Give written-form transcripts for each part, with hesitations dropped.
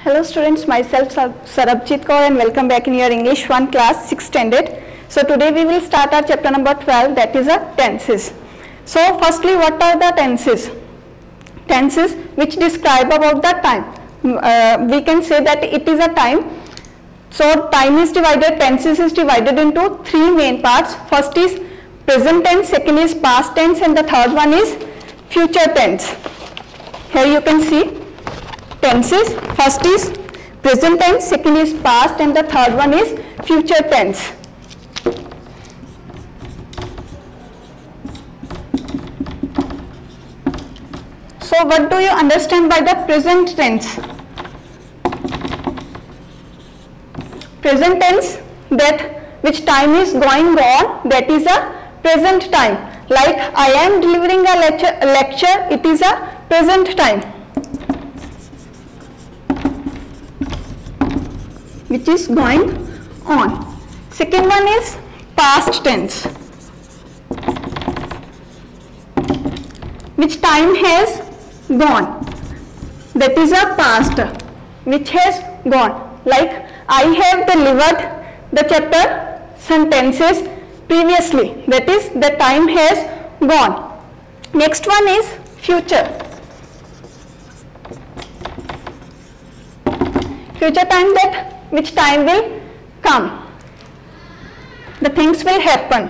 Hello students, myself Sarabjit Kaur and welcome back in your English 1 class 6th standard. So today we will start our chapter number 12, that is tenses. So firstly, what are the tenses? Tenses which describe about the time. We can say that it is a time. So time is divided, tenses is divided into three main parts. First is present tense, second is past tense, and the third one is future tense. Here you can see tenses. First is present tense, second is past, and the third one is future tense. So what do you understand by the present tense? Present tense, that which time is going on, that is a present time. Like I am delivering a lecture, it is a present time, which is going on. Second one is past tense, which time has gone, that is a past, which has gone. Like I have delivered the chapter sentences previously, that is the time has gone. Next one is future. Future time, that which time will come, the things will happen.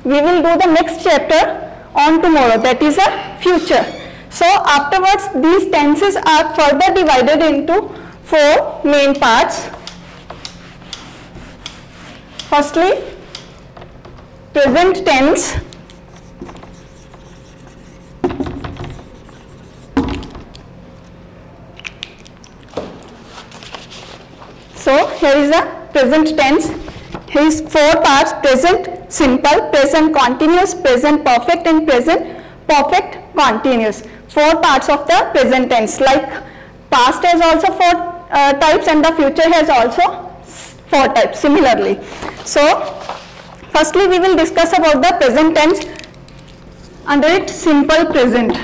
We will do the next chapter on tomorrow, that is a future. So afterwards these tenses are further divided into four main parts. Firstly, present tense. So here is the present tense. Here is four parts: present simple, present continuous, present perfect, and present perfect continuous. Four parts of the present tense. Like past has also four types and the future has also four types similarly. So firstly we will discuss about the present tense. Under it, simple present.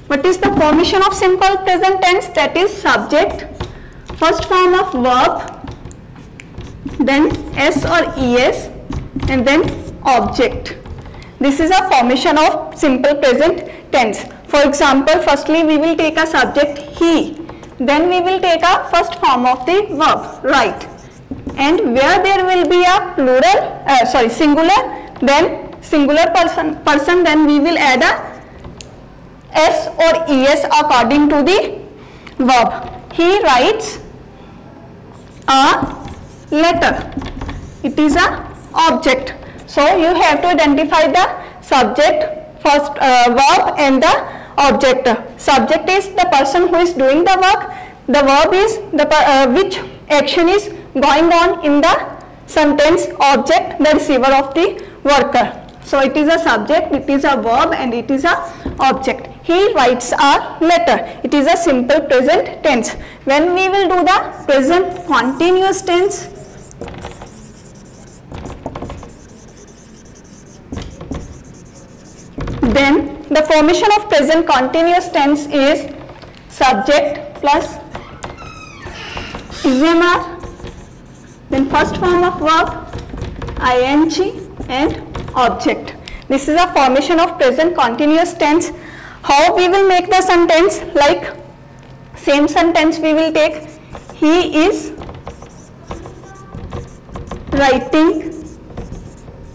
What is the formation of simple present tense? That is subject, first form of verb, then s or es, and then object. This is a formation of simple present tense. For example, firstly we will take a subject he, then we will take a first form of the verb write, and where there will be a plural, singular, then singular person, then we will add a s or es according to the verb. He writes a letter. It is a object. So you have to identify the subject, first verb, and the object. Subject is the person who is doing the work. The verb is the which action is going on in the sentence. Object, the receiver of the worker. So it is a subject, it is a verb, and it is a object. He writes a letter. It is a simple present tense. When we will do the present continuous tense, then the formation of present continuous tense is subject plus ismr, then first form of verb ing, and object. This is a formation of present continuous tense. How we will make the sentence? Like same sentence we will take, he is writing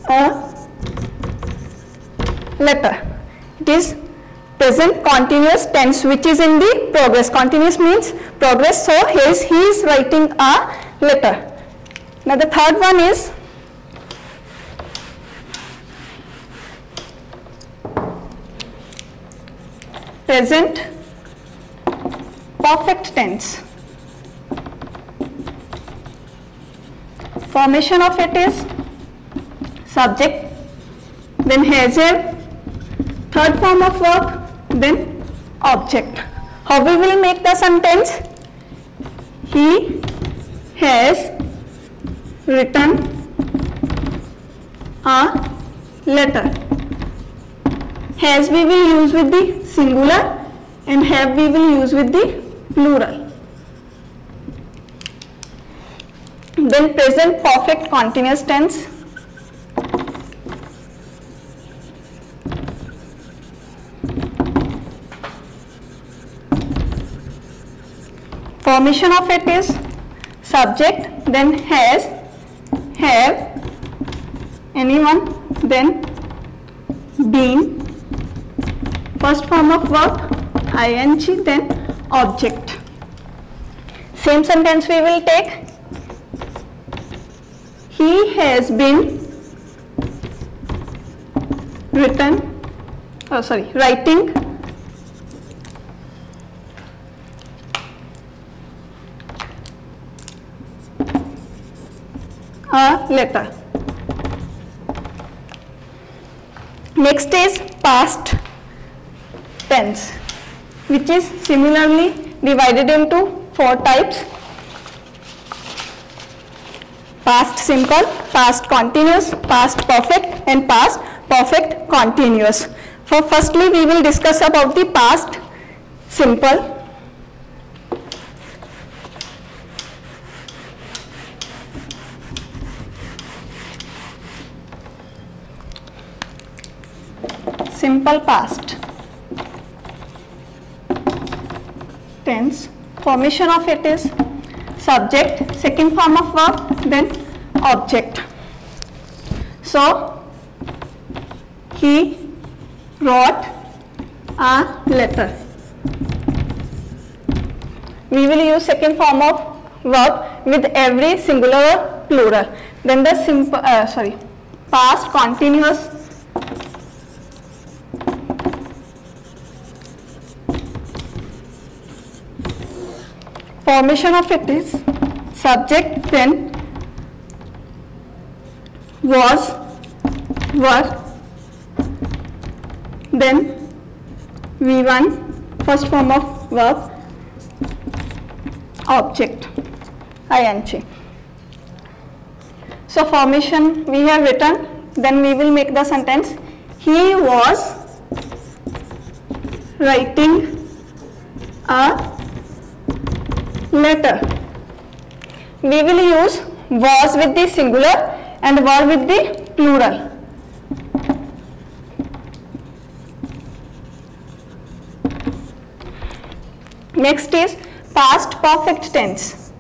a letter. It is present continuous tense which is in the progress. Continuous means progress. So here is he is writing a letter. Now the third one is present perfect tense. Formation of it is subject, then has a, third form of verb, then object. How we will make the sentence? He has written a letter. Has we will use with the singular and have we will use with the plural. Then present perfect continuous tense. Formation of it is subject, then has, have, anyone, then been, first form of verb ing, then object. Same sentence we will take. He has been writing a letter. Next is past tense, which is similarly divided into 4 types: past simple, past continuous, past perfect, and past perfect continuous. For firstly, we will discuss about the past simple. Simple past tense. Formation of it is subject, second form of verb, then object. So, he wrote a letter. We will use second form of verb with every singular or plural. Then the simple, past continuous formation of it is subject, then was, were, then V1, first form of verb, object, ing. So formation we have written, then we will make the sentence. He was writing a letter. We will use was with the singular and were with the plural. Next is past perfect tense.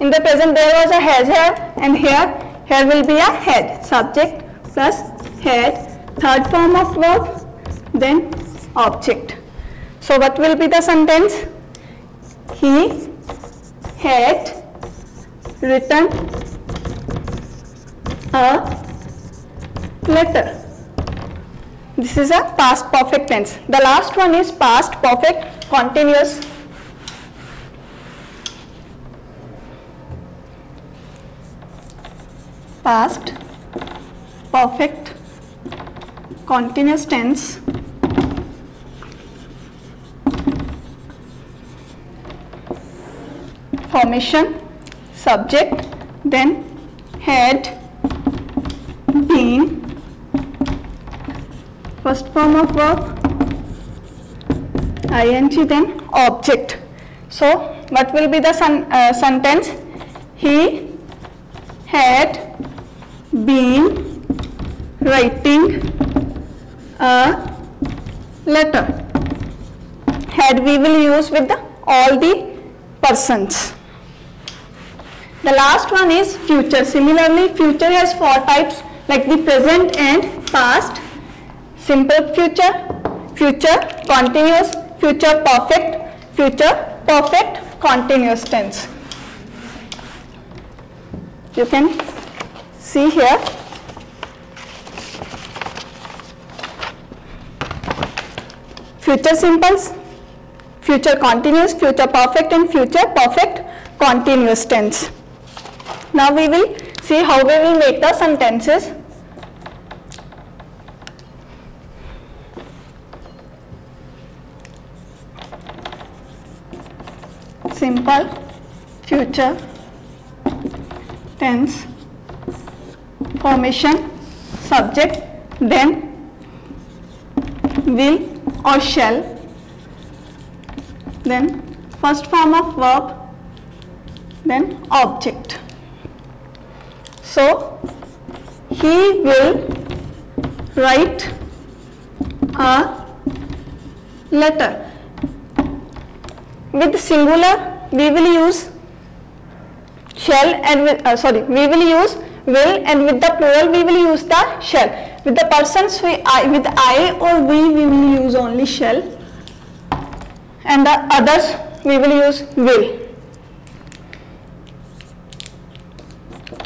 In the present there was a has, have, and here will be a had. Subject plus had, third form of verb, then object. So what will be the sentence? He had written a letter. This is a past perfect tense. The last one is past perfect continuous. Past perfect continuous tense. Formation subject, then had been, first form of verb ing, then object. So what will be the sentence? He had been writing a letter. Had we will use with all the persons. The last one is future. Similarly, future has 4 types like the present and past. Simple future, future continuous, future perfect continuous tense. You can see here. Future simples, future continuous, future perfect, and future perfect continuous tense. Now we will see how we will make the sentences. simple future tense formation subject, then will or shall, then first form of verb, then object. So he will write a letter. With singular we will use shall, and with we will use will, and with the plural we will use the shall. With the persons with I or we will use only shall, and the others we will use will.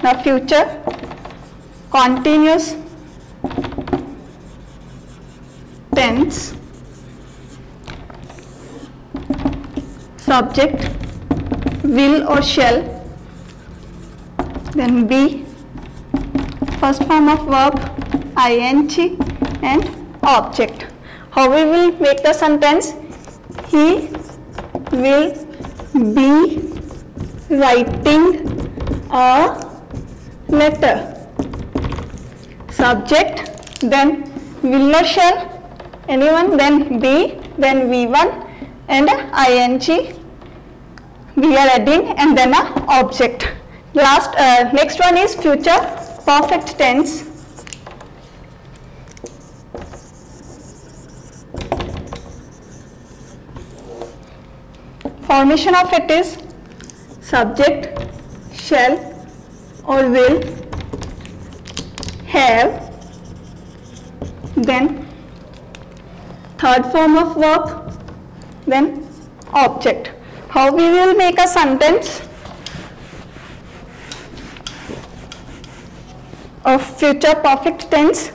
Now future continuous tense subject will or shall, then be first form of verb ing and object. How we will make the sentence? He will be writing a letter. Subject, then will or shall, anyone, then be, then V1 and ing we are adding, and then a object. Next one is future perfect tense. Formation of it is subject, shall or will, have, then third form of verb, then object. How we will make a sentence of future perfect tense?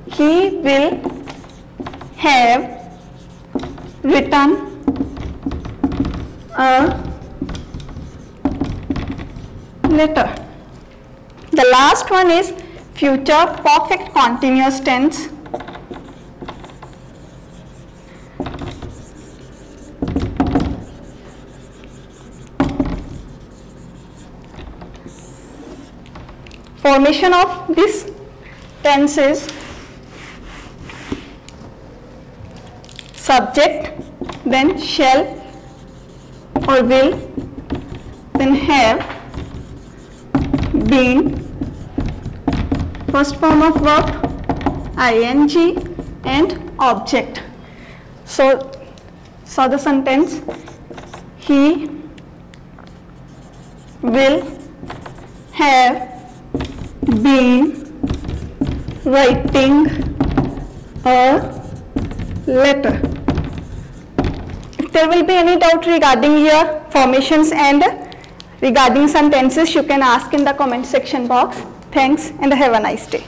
He will have written a letter. The last one is future perfect continuous tense. Formation of this tense is subject, then shall or will, then have, been, first form of verb ing and object. So the sentence, he will have been writing a letter. If there will be any doubt regarding your formations and regarding sentences, you can ask in the comment section box. Thanks and have a nice day.